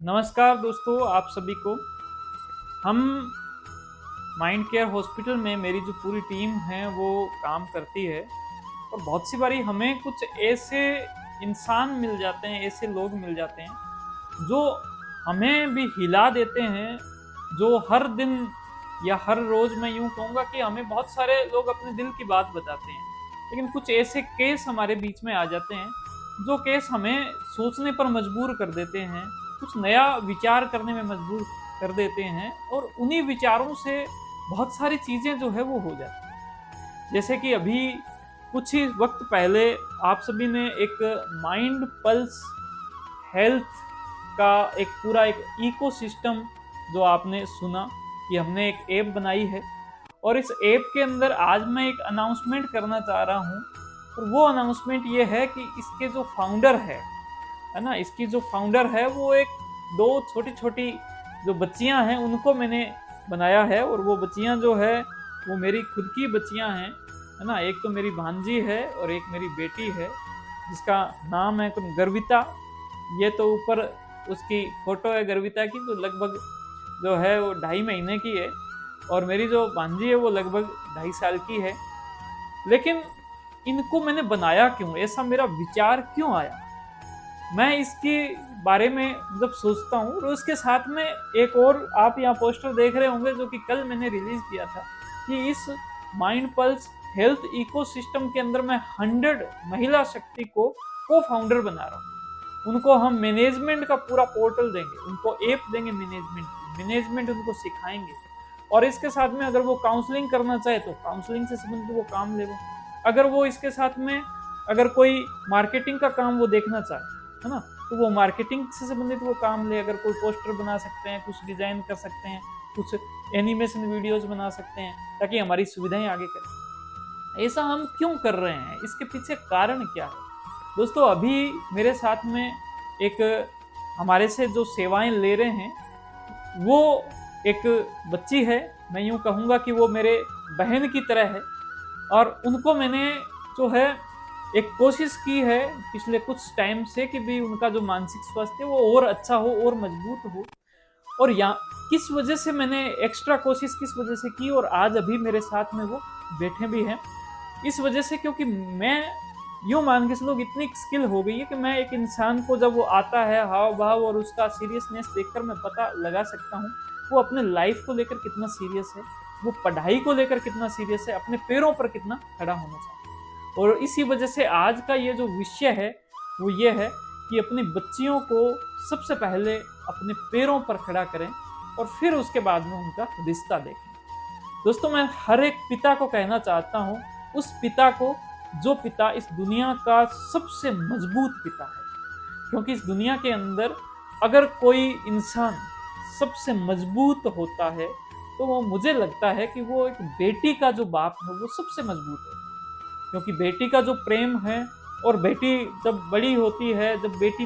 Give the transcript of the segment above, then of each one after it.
नमस्कार दोस्तों, आप सभी को। हम माइंड केयर हॉस्पिटल में मेरी जो पूरी टीम है वो काम करती है। और बहुत सी बारी हमें कुछ ऐसे इंसान मिल जाते हैं, ऐसे लोग मिल जाते हैं जो हमें भी हिला देते हैं। जो हर दिन या हर रोज मैं यूं कहूँगा कि हमें बहुत सारे लोग अपने दिल की बात बताते हैं, लेकिन कुछ ऐसे केस हमारे बीच में आ जाते हैं जो केस हमें सोचने पर मजबूर कर देते हैं, कुछ नया विचार करने में मजबूर कर देते हैं। और उन्हीं विचारों से बहुत सारी चीजें जो है वो हो जाती हैं। जैसे कि अभी कुछ ही वक्त पहले आप सभी ने एक माइंड पल्स हेल्थ का एक पूरा इकोसिस्टम जो आपने सुना कि हमने एक ऐप बनाई है। और इस ऐप के अंदर आज मैं एक अनाउंसमेंट करना चाह रहा हूँ। और वो अनाउंसमेंट ये है कि इसके जो फाउंडर है ना, इसकी जो फाउंडर है वो एक दो छोटी छोटी जो बच्चियां हैं उनको मैंने बनाया है। और वो बच्चियां जो है वो मेरी खुद की बच्चियां हैं, है ना। एक तो मेरी भांजी है और एक मेरी बेटी है जिसका नाम है गर्विता। ये तो ऊपर उसकी फोटो है गर्विता की, जो लगभग जो है वो 2.5 महीने की है। और मेरी जो भांजी है वो लगभग 2.5 साल की है। लेकिन इनको मैंने बनाया क्यों, ऐसा मेरा विचार क्यों आया, मैं इसके बारे में जब सोचता हूँ। और उसके साथ में एक और आप यहाँ पोस्टर देख रहे होंगे जो कि कल मैंने रिलीज किया था कि इस माइंड पल्स हेल्थ इकोसिस्टम के अंदर मैं 100 महिला शक्ति को फाउंडर बना रहा हूँ। उनको हम मैनेजमेंट का पूरा पोर्टल देंगे, उनको ऐप देंगे मैनेजमेंट उनको सिखाएंगे। और इसके साथ में अगर वो काउंसलिंग करना चाहे तो काउंसलिंग से संबंधित वो काम ले। अगर वो इसके साथ में अगर कोई मार्केटिंग का काम वो देखना चाहे, है ना, तो वो मार्केटिंग से संबंधित वो काम ले। अगर कोई पोस्टर बना सकते हैं, कुछ डिजाइन कर सकते हैं, कुछ एनिमेशन वीडियोस बना सकते हैं ताकि हमारी सुविधाएं आगे करें। ऐसा हम क्यों कर रहे हैं, इसके पीछे कारण क्या है दोस्तों। अभी मेरे साथ में एक हमारे से जो सेवाएं ले रहे हैं वो एक बच्ची है। मैं यूं कहूंगा कि वो मेरे बहन की तरह है। और उनको मैंने जो है एक कोशिश की है पिछले कुछ टाइम से कि भी उनका जो मानसिक स्वास्थ्य है वो और अच्छा हो और मजबूत हो। और यहाँ किस वजह से मैंने एक्स्ट्रा कोशिश किस वजह से की और आज अभी मेरे साथ में वो बैठे भी हैं, इस वजह से क्योंकि मैं यूं मान के चलो इतनी स्किल हो गई है कि मैं एक इंसान को जब वो आता है हाव भाव और उसका सीरियसनेस देखकर मैं पता लगा सकता हूँ वो अपने लाइफ को लेकर कितना सीरियस है, वो पढ़ाई को लेकर कितना सीरियस है, अपने पैरों पर कितना खड़ा होना चाहता है। और इसी वजह से आज का ये जो विषय है वो ये है कि अपनी बच्चियों को सबसे पहले अपने पैरों पर खड़ा करें और फिर उसके बाद में उनका रिश्ता देखें। दोस्तों, मैं हर एक पिता को कहना चाहता हूं, उस पिता को जो पिता इस दुनिया का सबसे मजबूत पिता है। क्योंकि इस दुनिया के अंदर अगर कोई इंसान सबसे मजबूत होता है तो वो मुझे लगता है कि वो एक बेटी का जो बाप है वो सबसे मजबूत है। क्योंकि बेटी का जो प्रेम है, और बेटी जब बड़ी होती है, जब बेटी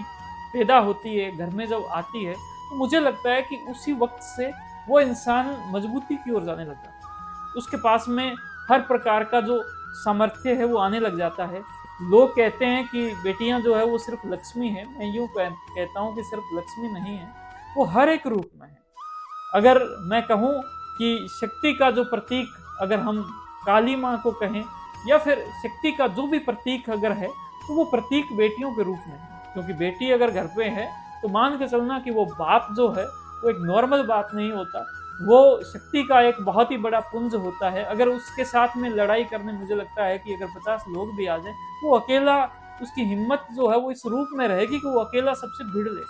पैदा होती है घर में जब आती है, तो मुझे लगता है कि उसी वक्त से वो इंसान मजबूती की ओर जाने लग जाता है। उसके पास में हर प्रकार का जो सामर्थ्य है वो आने लग जाता है। लोग कहते हैं कि बेटियां जो है वो सिर्फ लक्ष्मी है, मैं यूं कहता हूं कि सिर्फ लक्ष्मी नहीं है, वो हर एक रूप में है। अगर मैं कहूं कि शक्ति का जो प्रतीक अगर हम काली माँ को कहें या फिर शक्ति का जो भी प्रतीक अगर है तो वो प्रतीक बेटियों के रूप में है। क्योंकि बेटी अगर घर पे है तो मान के चलना कि वो बाप जो है वो एक नॉर्मल बाप नहीं होता, वो शक्ति का एक बहुत ही बड़ा पुंज होता है। अगर उसके साथ में लड़ाई करने मुझे लगता है कि अगर 50 लोग भी आ जाए वो अकेला, उसकी हिम्मत जो है वो इस रूप में रहेगी कि वो अकेला सबसे भिड़ ले।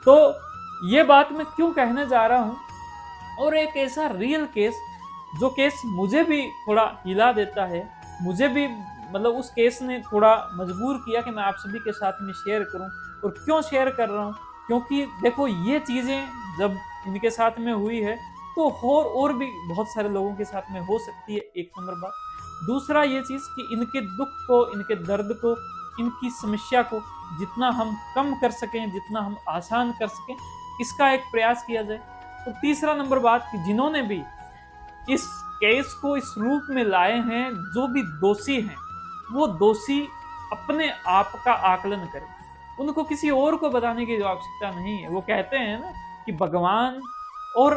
तो ये बात मैं क्यों कहने जा रहा हूं, और एक ऐसा रियल केस जो केस मुझे भी थोड़ा हिला देता है, मुझे भी मतलब उस केस ने थोड़ा मजबूर किया कि मैं आप सभी के साथ में शेयर करूं। और क्यों शेयर कर रहा हूं, क्योंकि देखो ये चीजें जब इनके साथ में हुई है तो और भी बहुत सारे लोगों के साथ में हो सकती है, एक नंबर बात। दूसरा ये चीज कि इनके दुख को, इनके दर्द को, इनकी समस्या को जितना हम कम कर सकें, जितना हम आसान कर सकें, इसका एक प्रयास किया जाए। तो तीसरा नंबर बात कि जिन्होंने भी इस केस को इस रूप में लाए हैं, जो भी दोषी हैं वो दोषी अपने आप का आकलन करें, उनको किसी और को बताने की आवश्यकता नहीं है। वो कहते हैं ना कि भगवान और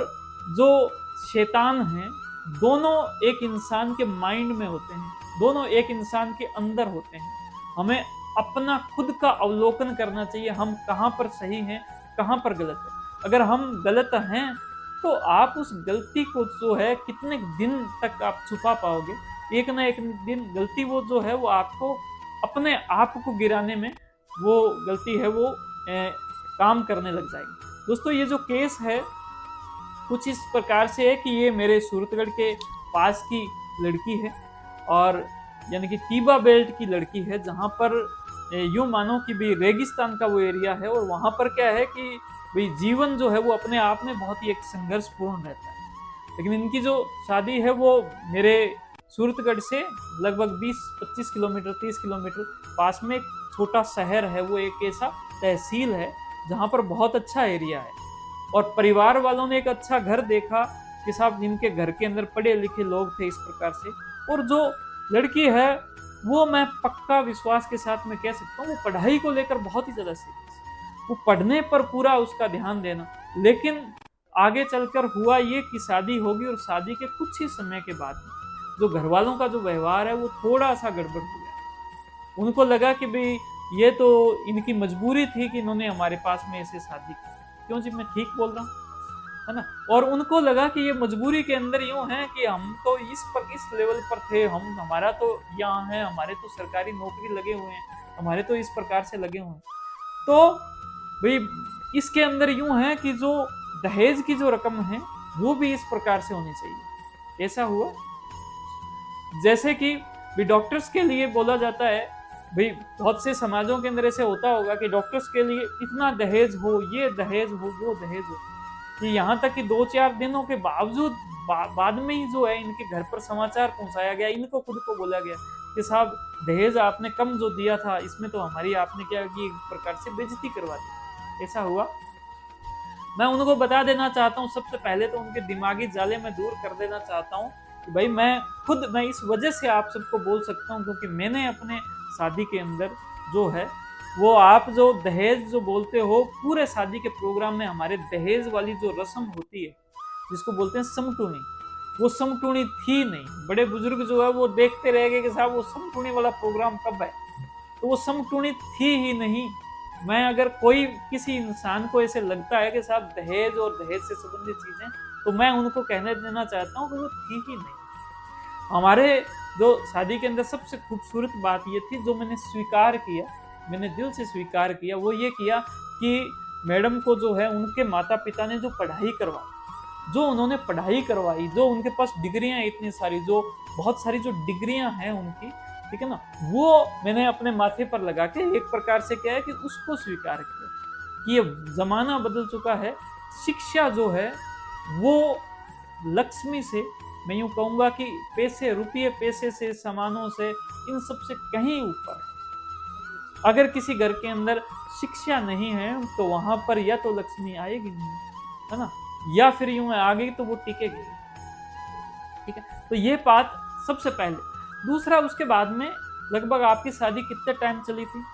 जो शैतान है दोनों एक इंसान के माइंड में होते हैं, दोनों एक इंसान के अंदर होते हैं। हमें अपना खुद का अवलोकन करना चाहिए, हम कहाँ पर सही हैं, कहाँ पर गलत है। अगर हम गलत हैं तो आप उस गलती को जो है कितने दिन तक आप छुपा पाओगे। एक ना एक दिन गलती वो जो है वो आपको अपने आप को गिराने में वो गलती है वो काम करने लग जाएगी। दोस्तों ये जो केस है कुछ इस प्रकार से है कि ये मेरे सूरतगढ़ के पास की लड़की है, और यानी कि टीबा बेल्ट की लड़की है, जहाँ पर यूं मानो कि भी रेगिस्तान का वो एरिया है। और वहाँ पर क्या है कि भाई जीवन जो है वो अपने आप में बहुत ही एक संघर्षपूर्ण रहता है। लेकिन इनकी जो शादी है वो मेरे सूरतगढ़ से लगभग 20-25 किलोमीटर 30 किलोमीटर पास में एक छोटा शहर है, वो एक ऐसा तहसील है जहाँ पर बहुत अच्छा एरिया है। और परिवार वालों ने एक अच्छा घर देखा कि साहब जिनके घर के अंदर पढ़े लिखे लोग थे इस प्रकार से। और जो लड़की है वो मैं पक्का विश्वास के साथ मैं कह सकता हूँ वो पढ़ाई को लेकर बहुत ही ज्यादा सीरियस, वो पढ़ने पर पूरा उसका ध्यान देना। लेकिन आगे चलकर हुआ ये कि शादी होगी और शादी के कुछ ही समय के बाद जो घर वालों का जो व्यवहार है वो थोड़ा सा गड़बड़ हो गया। उनको लगा कि भाई ये तो इनकी मजबूरी थी कि इन्होंने हमारे पास में ऐसे शादी की। क्यों जी, मैं ठीक बोल रहा हूँ, है ना। और उनको लगा कि ये मजबूरी के अंदर यूं है कि हम तो इस लेवल पर थे, हम हमारा तो यहाँ है, हमारे तो सरकारी नौकरी लगे हुए हैं, हमारे तो इस प्रकार से लगे हुए हैं। तो भाई इसके अंदर यूं है कि जो दहेज की जो रकम है वो भी इस प्रकार से होनी चाहिए। ऐसा हुआ जैसे कि भी डॉक्टर्स के लिए बोला जाता है, भाई बहुत से समाजों के अंदर ऐसे होता होगा कि डॉक्टर्स के लिए इतना दहेज हो, ये दहेज हो, वो दहेज हो, कि यहाँ तक कि 2-4 दिनों के बावजूद बाद में ही जो है इनके घर पर समाचार पहुंचाया गया, इनको खुद को बोला गया कि साहब दहेज आपने कम जो दिया था इसमें तो हमारी आपने क्या की एक प्रकार से बेइज्जती करवा दी। ऐसा हुआ। मैं उनको बता देना चाहता हूँ, सबसे पहले तो उनके दिमागी जाले में दूर कर देना चाहता हूँ कि भाई मैं इस वजह से आप सबको बोल सकता हूँ क्योंकि मैंने अपने शादी के अंदर जो है वो आप जो दहेज जो बोलते हो, पूरे शादी के प्रोग्राम में हमारे दहेज वाली जो रस्म होती है जिसको बोलते हैं समटूनी, वो समटूनी थी नहीं। बड़े बुजुर्ग जो है वो देखते रह गए कि साहब वो समटूनी वाला प्रोग्राम कब है, तो वो समटूनी थी ही नहीं। मैं अगर कोई किसी इंसान को ऐसे लगता है कि साहब दहेज और दहेज से संबंधित चीजें, तो मैं उनको कहने देना चाहता हूँ कि वो थी ही नहीं। हमारे जो शादी के अंदर सबसे खूबसूरत बात ये थी जो मैंने स्वीकार किया, मैंने दिल से स्वीकार किया, वो ये किया कि मैडम को जो है उनके माता पिता ने जो पढ़ाई करवाई, जो उन्होंने पढ़ाई करवाई, जो उनके पास डिग्रियां इतनी सारी, जो बहुत सारी जो डिग्रियां हैं उनकी, ठीक है ना, वो मैंने अपने माथे पर लगा के एक प्रकार से क्या है कि उसको स्वीकार किया कि ये जमाना बदल चुका है। शिक्षा जो है वो लक्ष्मी से, मैं यूं कहूंगा कि पैसे, रुपये पैसे से, सामानों से, इन सब से कहीं ऊपर है। अगर किसी घर के अंदर शिक्षा नहीं है तो वहां पर या तो लक्ष्मी आएगी नहीं, है ना, या फिर यूं आ गई तो वो टिकेगी। ठीक है, तो ये बात सबसे पहले। दूसरा, उसके बाद में लगभग आपकी शादी कितने टाइम चली थी?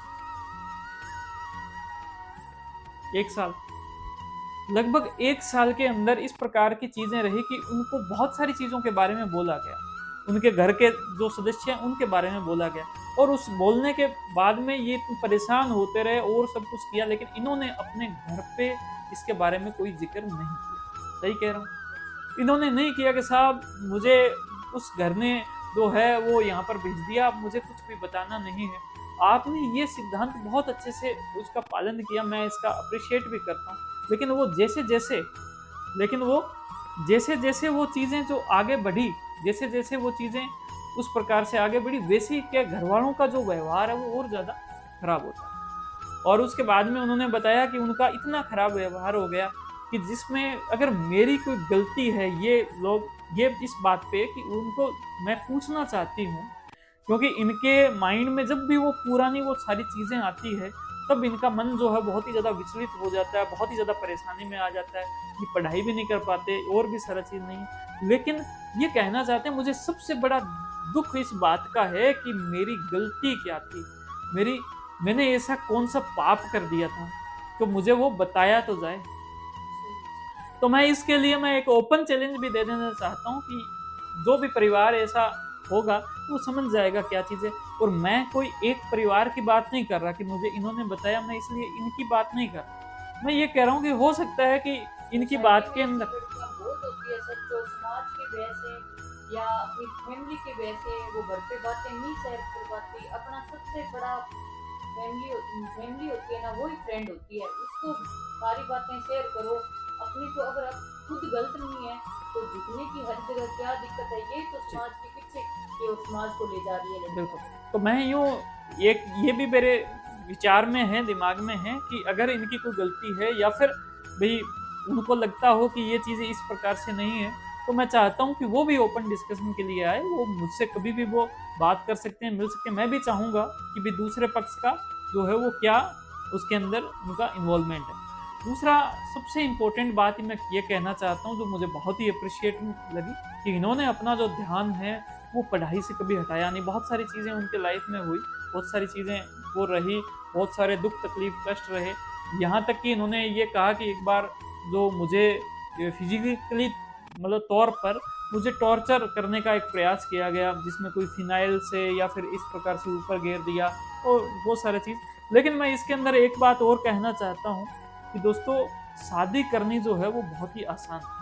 1 साल। लगभग 1 साल के अंदर इस प्रकार की चीजें रही कि उनको बहुत सारी चीजों के बारे में बोला गया, उनके घर के जो सदस्य हैं उनके बारे में बोला गया, और उस बोलने के बाद में ये परेशान होते रहे और सब कुछ किया, लेकिन इन्होंने अपने घर पे इसके बारे में कोई जिक्र नहीं किया। सही कह रहा हूँ, इन्होंने नहीं किया कि साहब मुझे उस घर ने जो है वो यहाँ पर भेज दिया, मुझे कुछ भी बताना नहीं है। आपने ये सिद्धांत बहुत अच्छे से उसका पालन किया, मैं इसका अप्रिशिएट भी करता हूँ। लेकिन वो जैसे जैसे वो चीजें जो आगे बढ़ी, जैसे जैसे वो चीजें उस प्रकार से आगे बढ़ी, वैसे ही क्या घर वालों का जो व्यवहार है वो और ज्यादा खराब होता है। और उसके बाद में उन्होंने बताया कि उनका इतना खराब व्यवहार हो गया कि जिसमें अगर मेरी कोई गलती है, ये लोग ये इस बात पे कि उनको मैं पूछना चाहती हूँ, क्योंकि इनके माइंड में जब भी वो पुरानी वो सारी चीजें आती है तब इनका मन जो है बहुत ही ज्यादा विचलित हो जाता है, बहुत ही ज्यादा परेशानी में आ जाता है, ये पढ़ाई भी नहीं कर पाते और भी सारा चीज नहीं। लेकिन ये कहना चाहते हैं, मुझे सबसे बड़ा दुख इस बात का है कि मेरी गलती क्या थी, मेरी मैंने ऐसा कौन सा पाप कर दिया था तो मुझे वो बताया तो जाए। तो मैं इसके लिए मैं एक ओपन चैलेंज भी दे देना चाहता हूँ कि जो भी परिवार ऐसा होगा वो समझ जाएगा क्या चीज़ है। और मैं कोई एक परिवार की बात नहीं कर रहा कि मुझे इन्होंने बताया मैं इसलिए इनकी बात नहीं कर रहा। मैं ये कह रहा हूँ कि हो सकता है कि इनकी बात के अंदर बहुत होती है सर, जो समाज की वजह से या अपनी फैमिली की वजह से वो घर पे बातें नहीं शेयर कर पाती। अपना सबसे बड़ा फैमिली होती है ना, वही फ्रेंड होती है, उसको सारी बातें शेयर करो। अपनी को अगर आप खुद गलत नहीं है तो झुकने की हर जगह क्या दिक्कत है? ये तो समाज के पीछे ये समाज को ले जा रही है बिल्कुल। लड़कियां। तो मैं यूँ एक ये भी मेरे विचार में है, दिमाग में है कि अगर इनकी कोई गलती है या फिर भई उनको लगता हो कि ये चीज़ें इस प्रकार से नहीं है, तो मैं चाहता हूँ कि वो भी ओपन डिस्कशन के लिए आए। वो मुझसे कभी भी वो बात कर सकते हैं, मिल सकते हैं। मैं भी चाहूँगा कि भई दूसरे पक्ष का जो है वो क्या उसके अंदर उनका इन्वॉल्वमेंट है। दूसरा सबसे इम्पोर्टेंट बात मैं ये कहना चाहता हूँ जो मुझे बहुत ही एप्रिशिएट लगी कि इन्होंने अपना जो ध्यान है वो पढ़ाई से कभी हटाया नहीं। बहुत सारी चीज़ें उनके लाइफ में हुई, बहुत सारी चीज़ें वो रही, बहुत सारे दुख तकलीफ कष्ट रहे। यहाँ तक कि इन्होंने ये कहा कि एक बार जो मुझे फिजिकली मतलब तौर पर मुझे टॉर्चर करने का एक प्रयास किया गया जिसमें कोई फिनाइल से या फिर इस प्रकार से ऊपर घेर दिया और वो सारी चीज़। लेकिन मैं इसके अंदर एक बात और कहना चाहता हूँ कि दोस्तों शादी करनी जो है वो बहुत ही आसान है।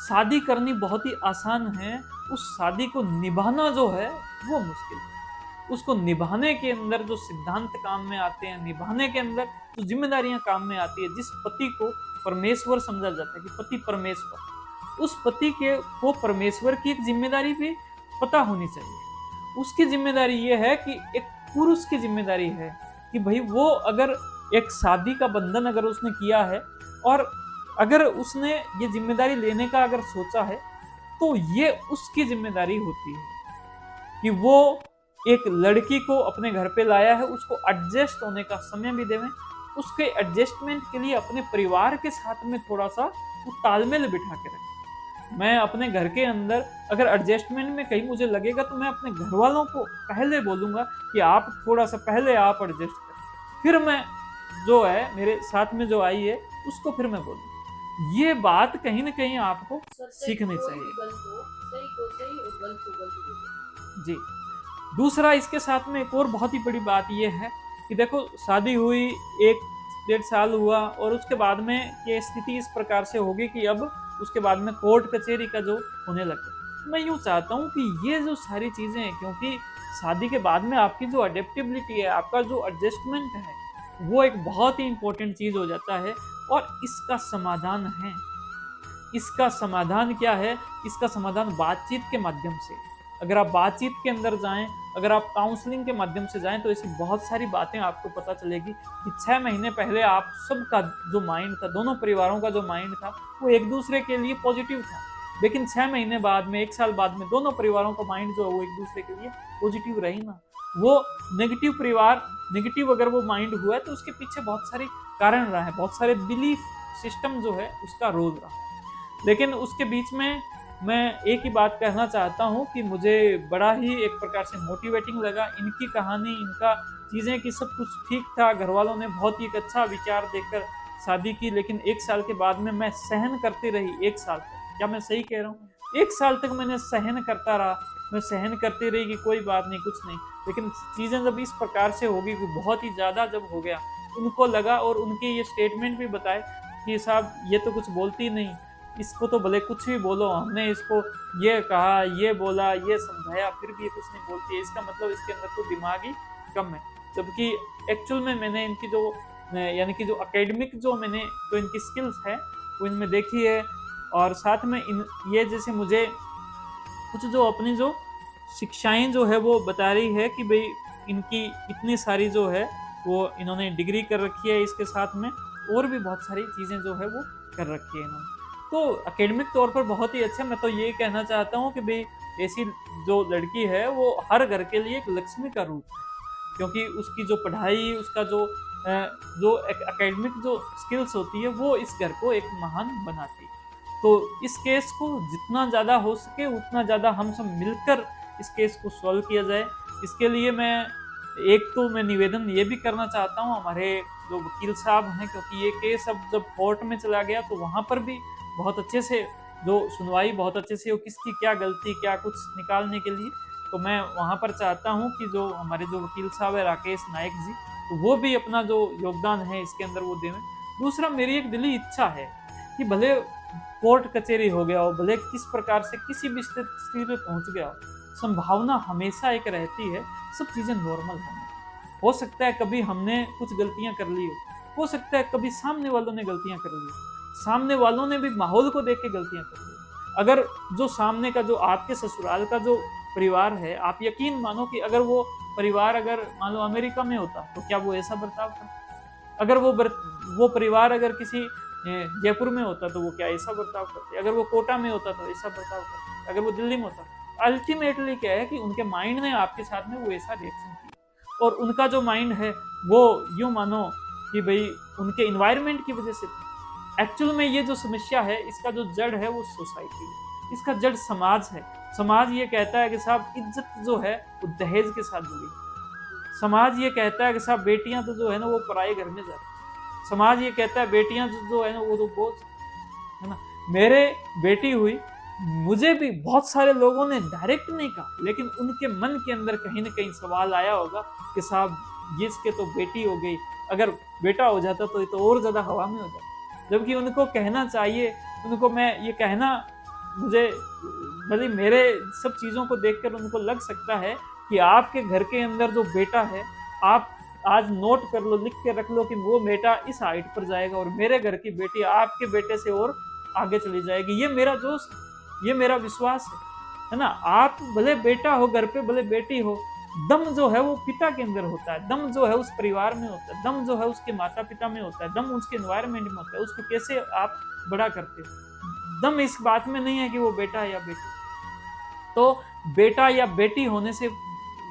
शादी करनी बहुत ही आसान है, उस शादी को निभाना जो है वो मुश्किल है। उसको निभाने के अंदर जो सिद्धांत काम में आते हैं, निभाने के अंदर जो जिम्मेदारियां काम में आती है, जिस पति को परमेश्वर समझा जाता है कि पति परमेश्वर, उस पति के को परमेश्वर की एक जिम्मेदारी भी पता होनी चाहिए। उसकी जिम्मेदारी ये है कि एक पुरुष की जिम्मेदारी है कि भाई वो अगर एक शादी का बंधन अगर उसने किया है और अगर उसने ये जिम्मेदारी लेने का अगर सोचा है तो ये उसकी जिम्मेदारी होती है कि वो एक लड़की को अपने घर पे लाया है, उसको एडजस्ट होने का समय भी देवें, उसके एडजस्टमेंट के लिए अपने परिवार के साथ में थोड़ा सा वो तालमेल बिठा के रखें। मैं अपने घर के अंदर अगर एडजस्टमेंट में कहीं मुझे लगेगा तो मैं अपने घर वालों को पहले बोलूंगा कि आप थोड़ा सा पहले आप एडजस्ट करें, फिर मैं जो है मेरे साथ में जो आई है उसको फिर मैं बोलूँ। ये बात कहीं ना कहीं आपको सर सही सीखनी कोई चाहिए। भी गलत हो, सही को सही और गलत को गलत बोलो। जी। दूसरा इसके साथ में एक और बहुत ही बड़ी बात यह है कि देखो शादी हुई, एक डेढ़ साल हुआ और उसके बाद में ये स्थिति इस प्रकार से होगी कि अब उसके बाद में कोर्ट कचहरी का जो होने लगे। मैं यूँ चाहता हूँ कि ये जो सारी चीज़ें हैं, क्योंकि शादी के बाद में आपकी जो अडेप्टेबिलिटी है, आपका जो एडजस्टमेंट है, वो एक बहुत ही इंपॉर्टेंट चीज़ हो जाता है। और इसका समाधान है, इसका समाधान क्या है? इसका समाधान बातचीत के माध्यम से। अगर आप बातचीत के अंदर जाएँ, अगर आप काउंसलिंग के माध्यम से जाएँ तो ऐसी बहुत सारी बातें आपको पता चलेगी कि 6 महीने पहले आप सबका जो माइंड था, दोनों परिवारों का जो माइंड था, वो एक-दूसरे के लिए पॉजिटिव था। लेकिन 6 महीने बाद में, 1 साल बाद में दोनों परिवारों का माइंड जो है वो एक-दूसरे के लिए पॉजिटिव रही ना। वो नेगेटिव अगर वो माइंड हुआ है तो उसके पीछे बहुत सारे कारण रहा है, बहुत सारे बिलीफ सिस्टम जो है उसका रोल रहा है। लेकिन उसके बीच में मैं एक ही बात कहना चाहता हूँ कि मुझे बड़ा ही एक प्रकार से मोटिवेटिंग लगा इनकी कहानी, इनका चीज़ें कि सब कुछ ठीक था, घर वालों ने बहुत ही एक अच्छा विचार देकर शादी की, लेकिन 1 साल के बाद में मैं सहन करती रही 1 साल तक। क्या मैं सही कह रहा हूँ? 1 साल तक मैंने सहन करता रहा, मैं सहन करती रही कि कोई बात नहीं, कुछ नहीं। लेकिन चीज़ें जब इस प्रकार से हो गई कि बहुत ही ज़्यादा जब हो गया, उनको लगा और उनके ये स्टेटमेंट भी बताए कि साहब ये तो कुछ बोलती नहीं, इसको तो भले कुछ भी बोलो, हमने इसको ये कहा, ये बोला, ये समझाया, फिर भी ये कुछ नहीं बोलती है, इसका मतलब इसके अंदर तो दिमाग ही कम है। जबकि एक्चुअल में मैंने इनकी जो यानी कि जो एकेडमिक जो मैंने जो इनकी स्किल्स है वो इनमें देखी है। और साथ में इन ये जैसे मुझे कुछ जो अपनी जो शिक्षाएं जो है वो बता रही है कि भाई इनकी इतनी सारी जो है वो इन्होंने डिग्री कर रखी है, इसके साथ में और भी बहुत सारी चीज़ें जो है वो कर रखी है इन्होंने। तो एकेडमिक तौर पर बहुत ही अच्छा। मैं तो ये कहना चाहता हूँ कि भाई ऐसी जो लड़की है वो हर घर के लिए एक लक्ष्मी का रूप है, क्योंकि उसकी जो पढ़ाई, उसका जो एकेडमिक जो स्किल्स होती है वो इस घर को एक महान बनाती है। तो इस केस को जितना ज़्यादा हो सके उतना ज़्यादा हम सब मिलकर इस केस को सॉल्व किया जाए। इसके लिए मैं एक तो मैं निवेदन ये भी करना चाहता हूँ हमारे जो वकील साहब हैं, क्योंकि ये केस अब जब कोर्ट में चला गया तो वहाँ पर भी बहुत अच्छे से जो सुनवाई बहुत अच्छे से हो, किसकी क्या गलती क्या कुछ निकालने के लिए। तो मैं वहाँ पर चाहता हूँ कि जो हमारे जो वकील साहब है राकेश नायक जी, तो वो भी अपना जो योगदान है इसके अंदर वो देवें। दूसरा, मेरी एक दिली इच्छा है कि भले कोर्ट कचहरी हो गया हो, भले किस प्रकार से किसी भी स्थिति में पहुंच गया हो, संभावना हमेशा एक रहती है सब चीजें नॉर्मल होने की। हो सकता है कभी हमने कुछ गलतियां कर ली हो सकता है कभी सामने वालों ने गलतियां कर ली, सामने वालों ने भी माहौल को देख के गलतियां कर ली। अगर जो सामने का जो आपके ससुराल का जो परिवार है, आप यकीन मानो कि अगर वो परिवार अगर मान लो अमेरिका में होता तो क्या वो ऐसा बर्ताव करता? अगर वो परिवार अगर किसी जयपुर में होता तो वो क्या ऐसा बर्ताव करते? अगर वो कोटा में होता तो ऐसा बर्ताव करते? अगर वो दिल्ली में होता? अल्टीमेटली क्या है कि उनके माइंड ने आपके साथ में वो ऐसा रिएक्शन किया, और उनका जो माइंड है वो यूं मानो कि भाई उनके इन्वायरमेंट की वजह से थी। एक्चुअल में ये जो समस्या है इसका जो जड़ है वो सोसाइटी है, इसका जड़ समाज है। समाज ये कहता है कि साहब इज्जत जो है वो दहेज के साथ जुड़ी है। समाज ये कहता है कि साहब बेटियां तो जो है ना वो पराए घर में जाती, समाज ये कहता है बेटियां जो है ना वो तो बोझ है ना। मेरे बेटी हुई, मुझे भी बहुत सारे लोगों ने डायरेक्ट नहीं कहा, लेकिन उनके मन के अंदर कहीं ना कहीं सवाल आया होगा कि साहब ये इसके तो बेटी हो गई, अगर बेटा हो जाता तो ये तो और ज्यादा हवा में हो जाता। जबकि उनको कहना चाहिए, उनको मैं ये कहना, मुझे भले मेरे सब चीजों को देखकर उनको लग सकता है कि आपके घर के अंदर जो बेटा है, आप आज नोट कर लो, लिख के रख लो कि वो बेटा इस हाइट पर जाएगा और मेरे घर की बेटी आपके बेटे से और आगे चली जाएगी। ये मेरा जोश है, ये मेरा विश्वास है ना। आप भले बेटा हो घर पे, भले बेटी हो, दम जो है वो पिता के अंदर होता है, दम जो है उस परिवार में होता है, दम जो है उसके माता पिता में होता है, दम उसके एनवायरमेंट में होता है। उसको कैसे आप बड़ा करते हो, दम इस बात में नहीं है कि वो बेटा है या बेटी। तो बेटा या बेटी होने से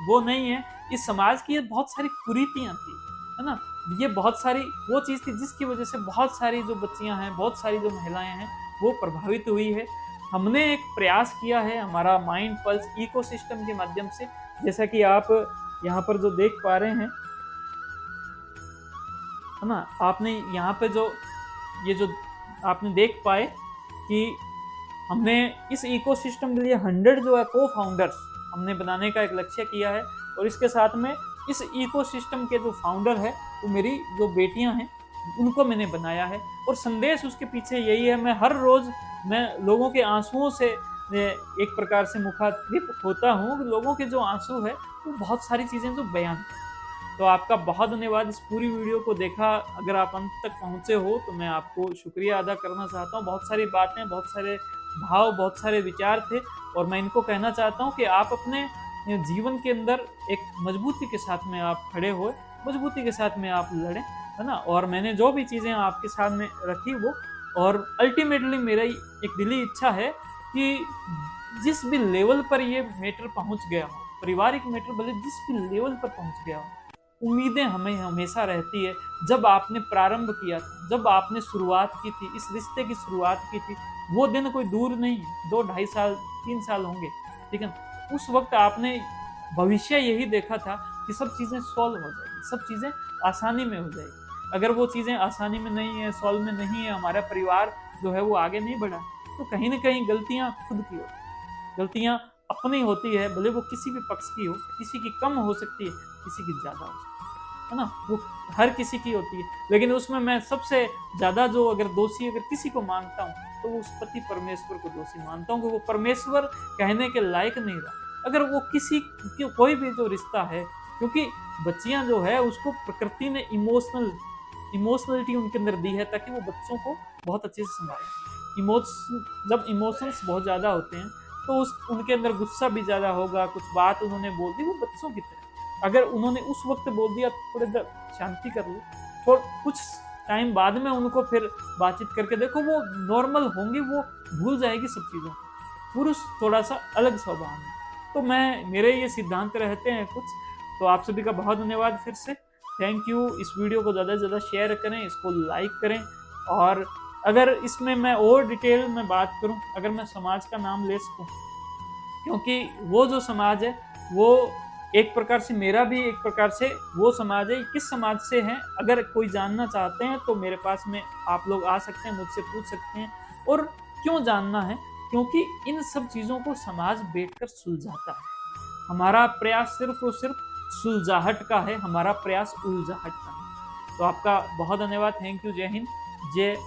वो नहीं है, इस समाज की ये बहुत सारी कुरीतियां थी, है ना। ये बहुत सारी वो चीज थी जिसकी वजह से बहुत सारी जो बच्चियां हैं, बहुत सारी जो महिलाएं हैं वो प्रभावित हुई है। हमने एक प्रयास किया है हमारा माइंड पल्स इकोसिस्टम के माध्यम से, जैसा कि आप यहाँ पर जो देख पा रहे हैं, है ना। आपने यहाँ पे जो ये जो आपने देख पाए कि हमने इस इकोसिस्टम के लिए 100 जो है को फाउंडर्स हमने बनाने का एक लक्ष्य किया है, और इसके साथ में इस इकोसिस्टम के जो फाउंडर है वो मेरी जो बेटियां हैं उनको मैंने बनाया है। और संदेश उसके पीछे यही है, मैं हर रोज मैं लोगों के आंसुओं से एक प्रकार से मुखातिब होता हूँ। लोगों के जो आंसू है वो बहुत सारी चीजें जो बयान करते हैं। तो आपका बहुत धन्यवाद इस पूरी वीडियो को देखा, अगर आप अंत तक पहुंचे हो तो मैं आपको शुक्रिया अदा करना चाहता हूँ। बहुत सारी बातें, बहुत सारे भाव, बहुत सारे विचार थे, और मैं इनको कहना चाहता हूँ कि आप अपने जीवन के अंदर एक मजबूती के साथ में आप खड़े हो, मजबूती के साथ में आप लड़ें, है ना। और मैंने जो भी चीज़ें आपके सामने रखी वो, और अल्टीमेटली मेरा एक दिली इच्छा है कि जिस भी लेवल पर ये मैटर पहुंच गया हो, पारिवारिक मैटर भले जिस भी लेवल पर पहुंच गया हो, उम्मीदें हमें हमेशा रहती है। जब आपने प्रारंभ किया था, जब आपने शुरुआत की थी, इस रिश्ते की शुरुआत की थी, वो दिन कोई दूर नहीं, 2 ढाई साल 3 साल होंगे, ठीक है। उस वक्त आपने भविष्य यही देखा था कि सब चीजें सॉल्व हो जाएगी, सब चीजें आसानी में हो जाएगी। अगर वो चीजें आसानी में नहीं है, सॉल्व में नहीं है, हमारा परिवार जो है वो आगे नहीं बढ़ा, तो कहीं ना कहीं गलतियां खुद की होती है, गलतियां अपनी होती है। भले वो किसी भी पक्ष की हो, किसी की कम हो सकती है, किसी की ज्यादा हो सकती है ना, वो हर किसी की होती है। लेकिन उसमें मैं सबसे ज्यादा जो अगर दोषी अगर किसी को मानता हूँ तो वो उस पति परमेश्वर को दोषी मानता हूँ कि वो परमेश्वर कहने के लायक नहीं रहा। अगर वो किसी कोई भी जो रिश्ता है, क्योंकि बच्चियां जो है उसको प्रकृति ने इमोशनलिटी उनके अंदर दी है ताकि वो बच्चों को बहुत अच्छे से संभाले। जब इमोशंस बहुत ज्यादा होते हैं तो उनके अंदर गुस्सा भी ज्यादा होगा। कुछ बात उन्होंने बोल दी वो बच्चों की तरह, अगर उन्होंने उस वक्त बोल दिया थोड़ी देर शांति कर लो, थोड़ा कुछ टाइम बाद में उनको फिर बातचीत करके देखो, वो नॉर्मल होंगी, वो भूल जाएगी सब चीज़ों को। पुरुष थोड़ा सा अलग स्वभाव है। तो मेरे ये सिद्धांत रहते हैं कुछ। तो आप सभी का बहुत धन्यवाद फिर से, थैंक यू। इस वीडियो को ज़्यादा से ज़्यादा शेयर करें, इसको लाइक करें। और अगर इसमें मैं और डिटेल में बात करूं, अगर मैं समाज का नाम ले सकूं, क्योंकि वो जो समाज है वो एक प्रकार से मेरा भी एक प्रकार से वो समाज है, किस समाज से है, अगर कोई जानना चाहते हैं तो मेरे पास में आप लोग आ सकते हैं, मुझसे पूछ सकते हैं। और क्यों जानना है? क्योंकि इन सब चीज़ों को समाज बैठकर सुलझाता है। हमारा प्रयास सिर्फ़ और सिर्फ़ सुलझाहट का है, हमारा प्रयास उलझाहट का नहीं। तो आपका बहुत धन्यवाद, थैंक यू, जय हिंद, जय